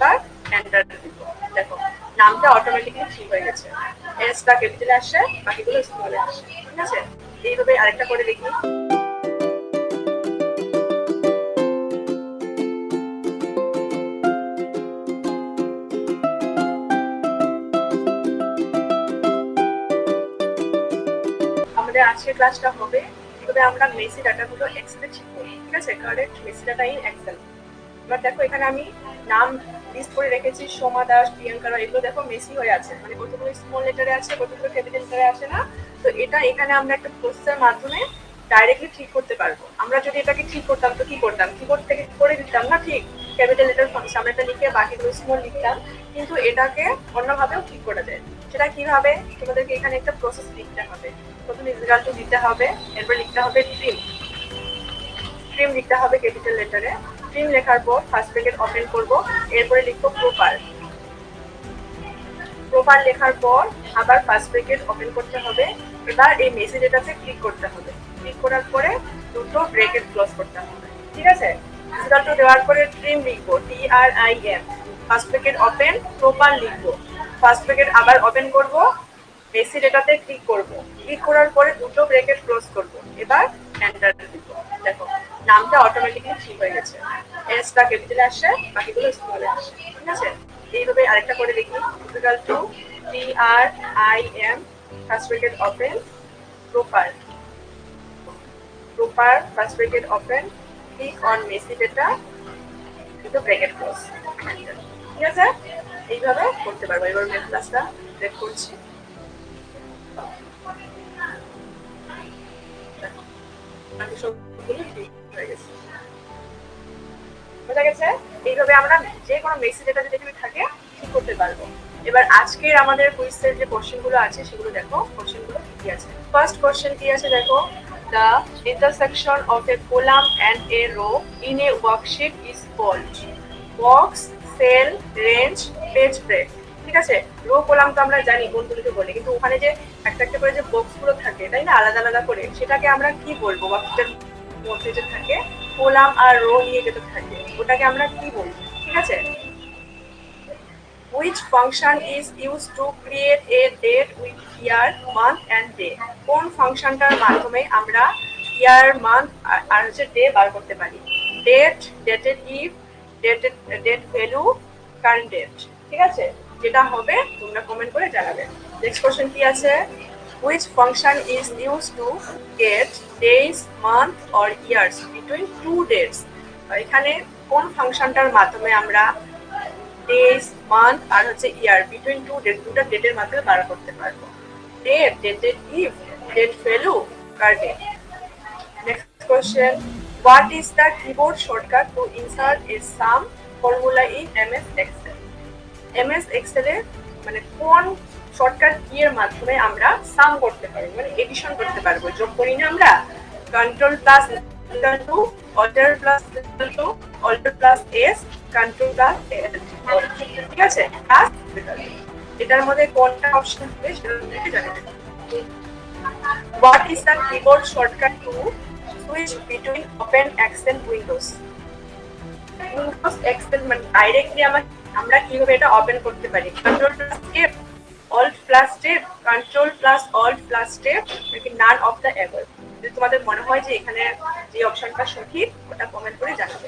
এবার এন্টার দিব। দেখো নামটা অটোমেটিক্যালি ঠিক হয়ে গেছে, এসটা ক্যাপিটালে আসে, বাকিগুলো স্মলে আসে। ঠিক আছে, এইভাবে আরেকটা করে দেখি। আমাদের আজকের ক্লাসটা হবে কিভাবে আমরা মেসি ডাটাগুলো এক্সেলে শিখবো। ঠিক আছে, correct messy data in Excel. এবার দেখো এখানে আমি নাম লিস্ট করে রেখেছি, সোমা দাস, প্রিয়াঙ্কা রায়, এগুলো দেখো মেসি হয়ে আছে, মানে কতগুলো স্মল লেটারে আছে, কতগুলো ক্যাপিটাল লেটারে আছে না। তো এটা এখানে আমরা একটা প্রসেসের মাধ্যমে ডাইরেক্টলি ঠিক করতে পারবো। আমরা যদি এটাকে ঠিক করতাম তো কি করতাম, কিবোর্ড থেকে করে দিতাম না, ঠিক ক্যাপিটাল লেটার সামনেটা লিখে বাকিগুলো স্মল লিখতাম। কিন্তু এটাকে অন্যভাবেও ঠিক করা যায়। সেটা কিভাবে, তোমাদেরকে এখানে একটা প্রসেস লিখতে হবে। প্রথমে ইকুয়াল টু দিতে হবে, এরপর লিখতে হবে ট্রিম। ট্রিম লিখতে হবে ক্যাপিটাল লেটারে। ট্রিম লেখার পর ফার্স্ট ব্র্যাকেট ওপেন করব, এরপরে লিখবো প্রপার। প্রপার লেখার পর আবার ফার্স্ট ব্র্যাকেট ওপেন করতে হবে। এবার এই মেসেজ এটাতে ক্লিক করতে হবে। ক্লিক করার পরে দুটো ব্র্যাকেট ক্লোজ করতে হবে। ঠিক আছে, ইকুয়াল টু দেওয়ার পরে ট্রিম লিখবো, TRIM, first bracket open, proper লিখবো, ফার্স্ট ব্র্যাকেট আবার ওপেন করব, মেসেজ এটাতে ক্লিক করব। ক্লিক করার পরে দুটো ব্র্যাকেট ক্লোজ করব, এবার এন্টার দিব। দেখো নামটা অটোমেটিক্যালি ঠিক হয়ে গেছে, এসটা ক্যাপিটালে আসে, বাকিগুলো স্মলে আসে। ঠিক আছে, এইভাবে আরেকটা করে দেখি। Equal to TRIM, first bracket open, proper, proper first bracket open, click on Messi data, দুটো ব্র্যাকেট ক্লোজ। ঠিক আছে, এইভাবে করতে পারবো। এবার মেথ ক্লাসটা ব্রেক করছি। এইভাবে আমরা যে কোনো মেসি ডেটা যদি থাকে ঠিক করতে পারবো। এবার আজকের আমাদের কুইজের যে কোশ্চেন গুলো আছে সেগুলো দেখো, কোশ্চেন গুলো কি আছে। ফার্স্ট কোশ্চেন কি আছে দেখো, the intersection of a column and a row in a worksheet is called box, cell, range, page break। ঠিক আছে, রো কলাম তো আমরা জানি কোনগুলোকে বলে, কিন্তু ওখানে যে একটা একটা করে যে বক্স গুলো থাকে তাই না, আলাদা আলাদা করে, সেটাকে আমরা কি বলবো? ওয়ার্কশিটের মধ্যে যে থাকে কলাম আর রো নিয়ে যেটা থাকে ওটাকে আমরা কি বলবো? ঠিক আছে, which function is used to create a date with year, month and day? কোন ফাংশনটার মাধ্যমে আমরা ইয়ার, মান্থ আর হচ্ছে ডে বার করতে পারি? Date, dated if, date value, current date. ঠিক আছে, যেটা হবে তোমরা কমেন্ট করে জানাবে। নেক্সট কোশ্চেন কি আছে, which function is used to get days, month or years between two dates? এখানে কোন ফাংশনটার মাধ্যমে আমরা ডেজ, মান্থ আর হচ্ছে ইয়ার বিটুইন টু ডেট, দুটো ডেটের মাধ্যমে বার করতে পারবো? Date, dated if, date value, current date. Next question, what is the keyboard shortcut to insert a sum formula in MS Excel? MS Excel এ মানে কোন শর্টকাট কি এর মাধ্যমে আমরা সাম করতে পারবো, মানে এডিশন করতে পারবো, যোগ করি না আমরা? Control plus equal to, alter plus equal to, alter plus S, control plus L. ঠিক আছে, প্লাস এটার মধ্যে কোনটা অপশন হবে সেটা দেখে জানাবেন। What is the keyboard shortcut to switch between open Excel windows? Windows Excel মানে ডাইরেক্টলি আমরা কিভাবে এটা ওপেন করতে পারি? Control plus tab, alt plus tab, control plus alt plus tab, নাকি নান অফ দ্য অ্যাবভ? যদি তোমাদের মনে হয় যে এখানে যে অপশনটা সঠিক ওটা কমেন্ট করে জানাবে।